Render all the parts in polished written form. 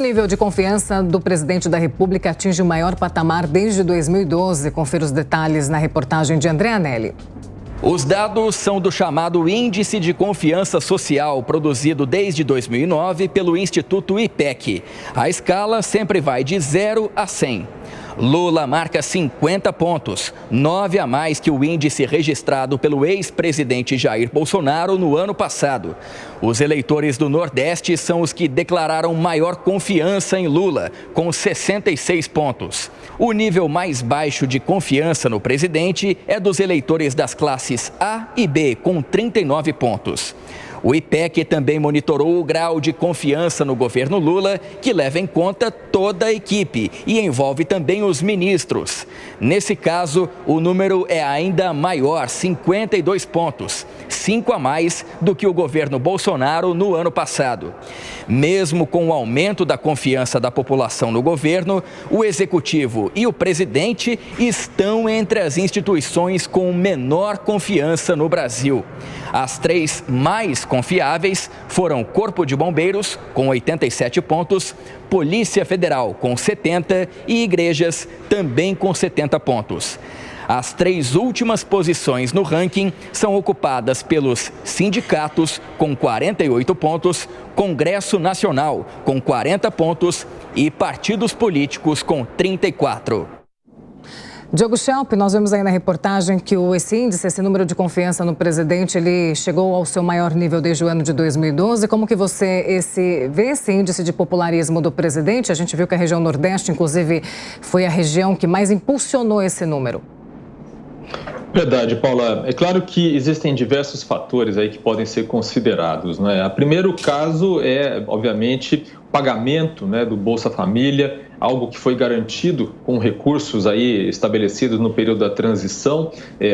O nível de confiança do presidente da República atinge o maior patamar desde 2012. Confira os detalhes na reportagem de André Anelli. Os dados são do chamado Índice de Confiança Social, produzido desde 2009 pelo Instituto IPEC. A escala sempre vai de 0 a 100. Lula marca 50 pontos, 9 a mais que o índice registrado pelo ex-presidente Jair Bolsonaro no ano passado. Os eleitores do Nordeste são os que declararam maior confiança em Lula, com 66 pontos. O nível mais baixo de confiança no presidente é dos eleitores das classes A e B, com 39 pontos. O IPEC também monitorou o grau de confiança no governo Lula, que leva em conta toda a equipe e envolve também os ministros. Nesse caso, o número é ainda maior, 52 pontos, 5 a mais do que o governo Bolsonaro no ano passado. Mesmo com o aumento da confiança da população no governo, o executivo e o presidente estão entre as instituições com menor confiança no Brasil. As três mais confiáveis foram Corpo de Bombeiros, com 87 pontos, Polícia Federal, com 70 e igrejas, também com 70 pontos. As três últimas posições no ranking são ocupadas pelos sindicatos, com 48 pontos, Congresso Nacional, com 40 pontos e partidos políticos, com 34. Diogo Schelp, nós vemos aí na reportagem que esse índice, esse número de confiança no presidente, ele chegou ao seu maior nível desde o ano de 2012. Como que você vê esse índice de popularismo do presidente? A gente viu que a região Nordeste, inclusive, foi a região que mais impulsionou esse número. Verdade, Paula. É claro que existem diversos fatores aí que podem ser considerados, né? O primeiro caso é, obviamente, o pagamento, né, do Bolsa Família, algo que foi garantido com recursos aí estabelecidos no período da transição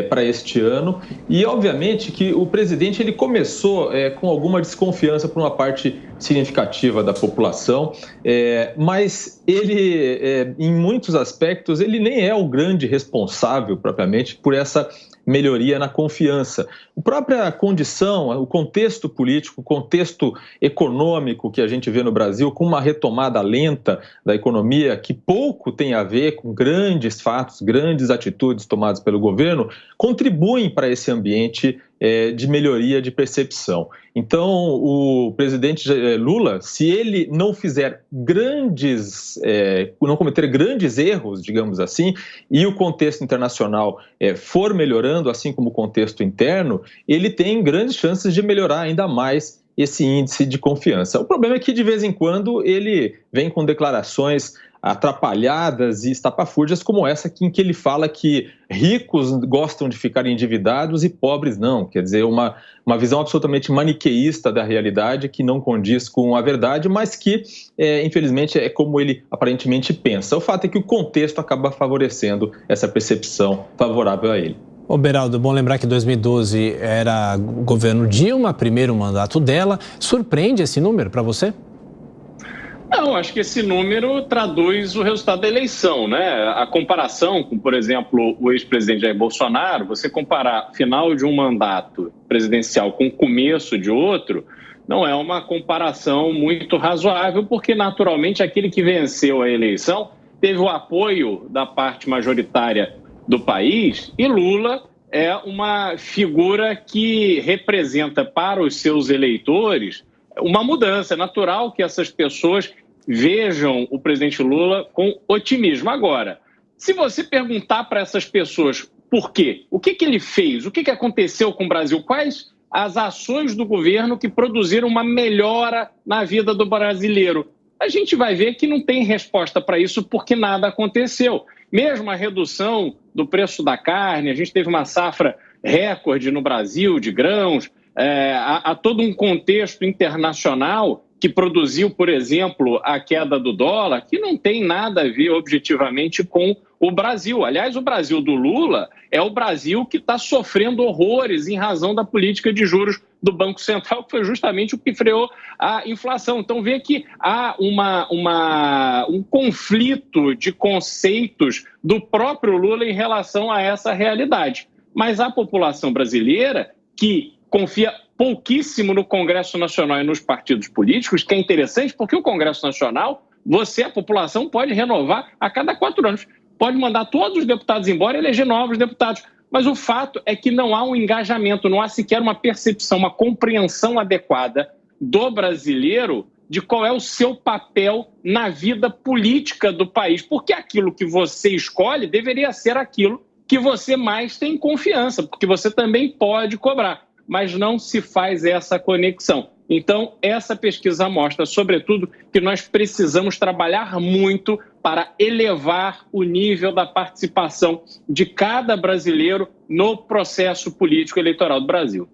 para este ano. E, obviamente, que o presidente ele começou com alguma desconfiança por uma parte significativa da população, mas ele, em muitos aspectos, ele nem é o grande responsável, propriamente, por essa melhoria na confiança. A própria condição, o contexto político, o contexto econômico que a gente vê no Brasil, com uma retomada lenta da economia, que pouco tem a ver com grandes fatos, grandes atitudes tomadas pelo governo, contribuem para esse ambiente de melhoria de percepção. Então, o presidente Lula, se ele não fizer não cometer grandes erros, digamos assim, e o contexto internacional for melhorando, assim como o contexto interno, ele tem grandes chances de melhorar ainda mais esse índice de confiança. O problema é que, de vez em quando, ele vem com declarações atrapalhadas e estapafúrdias como essa em que ele fala que ricos gostam de ficar endividados e pobres não. Quer dizer, uma visão absolutamente maniqueísta da realidade que não condiz com a verdade, mas que, infelizmente, é como ele aparentemente pensa. O fato é que o contexto acaba favorecendo essa percepção favorável a ele. Ô Beraldo, bom lembrar que 2012 era o governo Dilma, primeiro mandato dela. Surpreende esse número para você? Não, acho que esse número traduz o resultado da eleição, né? A comparação com, por exemplo, o ex-presidente Jair Bolsonaro, você comparar final de um mandato presidencial com o começo de outro, não é uma comparação muito razoável, porque naturalmente aquele que venceu a eleição teve o apoio da parte majoritária do país e Lula é uma figura que representa para os seus eleitores uma mudança. É natural que essas pessoas vejam o presidente Lula com otimismo. Agora, se você perguntar para essas pessoas por quê, o que ele fez, o que aconteceu com o Brasil, quais as ações do governo que produziram uma melhora na vida do brasileiro, a gente vai ver que não tem resposta para isso porque nada aconteceu. Mesmo a redução do preço da carne, a gente teve uma safra recorde no Brasil de grãos, há todo um contexto internacional que produziu, por exemplo, a queda do dólar, que não tem nada a ver objetivamente com o Brasil. Aliás, o Brasil do Lula é o Brasil que está sofrendo horrores em razão da política de juros do Banco Central, que foi justamente o que freou a inflação. Então, vê que há um conflito de conceitos do próprio Lula em relação a essa realidade. Mas a população brasileira, que confia pouquíssimo no Congresso Nacional e nos partidos políticos, que é interessante porque o Congresso Nacional Você, a população, pode renovar a cada 4 anos. Pode mandar todos os deputados embora e eleger novos deputados. Mas o fato é que não há um engajamento, não há sequer uma percepção, uma compreensão adequada do brasileiro de qual é o seu papel na vida política do país. Porque aquilo que você escolhe deveria ser aquilo que você mais tem confiança, porque você também pode cobrar, mas não se faz essa conexão. Então, essa pesquisa mostra, sobretudo, que nós precisamos trabalhar muito para elevar o nível da participação de cada brasileiro no processo político eleitoral do Brasil.